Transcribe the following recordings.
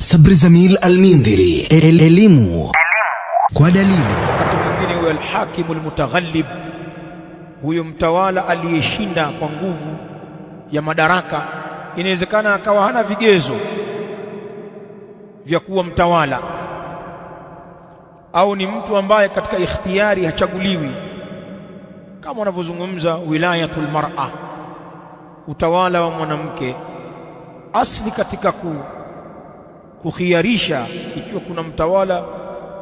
Sabri Zamil Al-Mindhiri, elimu kwa dalili. Wakati mwingine huyo al-hakimu al-mutaghallib, huyo mtawala aliyeshinda kwa nguvu ya madaraka, inawezekana akawa hana vigezo vya kuwa mtawala, au ni mtu ambaye katika ikhtiyari hachaguliwi, kama wanavyozungumza wilayatul mar'a, utawala wa mwanamke. Asli katika kukhiyarisha, ikiwa kuna mtawala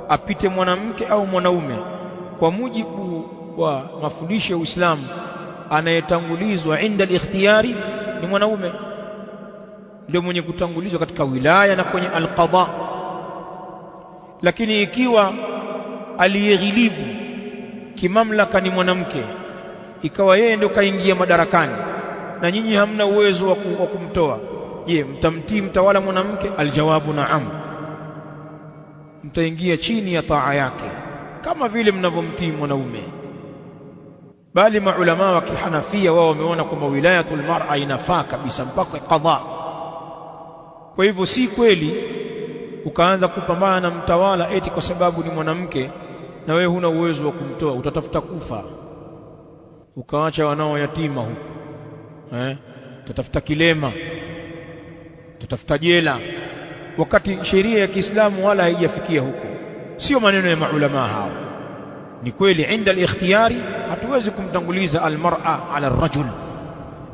apite mwanamke au mwanaume, kwa mujibu wa mafundisho ya Uislamu, anayetangulizwa inda al-ikhtiyari ni mwanaume, ndio mwenye kutangulizwa katika wilaya na kwenye al-qadha. Lakini ikiwa aliyeghilibu kimamlaka ni mwanamke, ikawa yeye ndio kaingia madarakani na nyinyi hamna uwezo wa kumtoa, je, mtamtii mtawala mwanamke? Aljawabu naam, mtaingia chini ya taa yake kama vile mnavyomtii mwanaume. Bali maulama wa kihanafia wao wameona kwamba wilayatul mar'a inafaa kabisa mpaka qadha. Kwa hivyo si kweli ukaanza kupambana na mtawala eti kwa sababu ni mwanamke na wewe huna uwezo wa kumtoa, utatafuta kufa, ukaacha wanao yatima huko, utatafuta kilema, utatafuta jela, wakati sheria ya Kiislamu wala haijafikia huko. Sio maneno ya maulama hao. Ni kweli inda al-ikhtiyari hatuwezi kumtanguliza al-mar'a ala ar-rajul,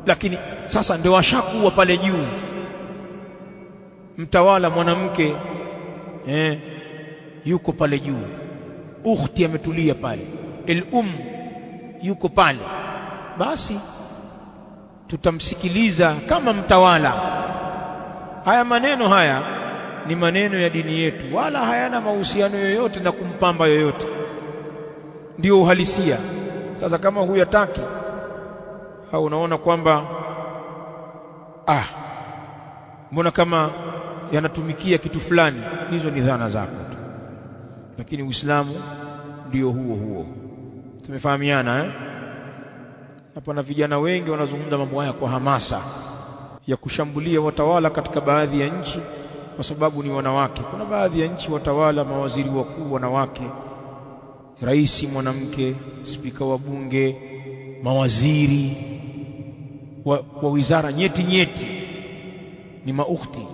lakini sasa ndio washakuwa pale juu, mtawala mwanamke yuko pale juu, ukhti ametulia pale, yuko pale, basi tutamsikiliza kama mtawala. Haya maneno haya ni maneno ya dini yetu, wala hayana mahusiano yoyote na kumpamba yoyote, ndio uhalisia. Sasa kama huyataki au unaona kwamba mbona kama yanatumikia kitu fulani, hizo ni dhana zako tu, lakini Uislamu ndio huo. Tumefahamiana Hapa na vijana wengi wanazungumza mambo haya kwa hamasa ya kushambulia watawala katika baadhi ya nchi kwa sababu ni wanawake. Kuna baadhi ya nchi watawala, mawaziri wakuu wanawake, rais mwanamke, spika wa bunge, mawaziri wa wizara nyeti ni maukhti.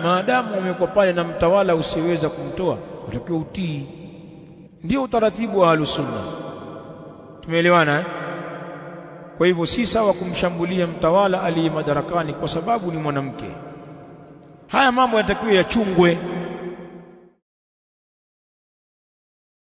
Maadamu wamekuwa pale na mtawala usiweza kumtoa, utakiwa utii. Ndio utaratibu wa Ahlus-Sunnah. Tumeelewana Kwa hivyo si sawa kumshambulia mtawala aliye madarakani kwa sababu ni mwanamke. Haya mambo yanatakiwa yachungwe.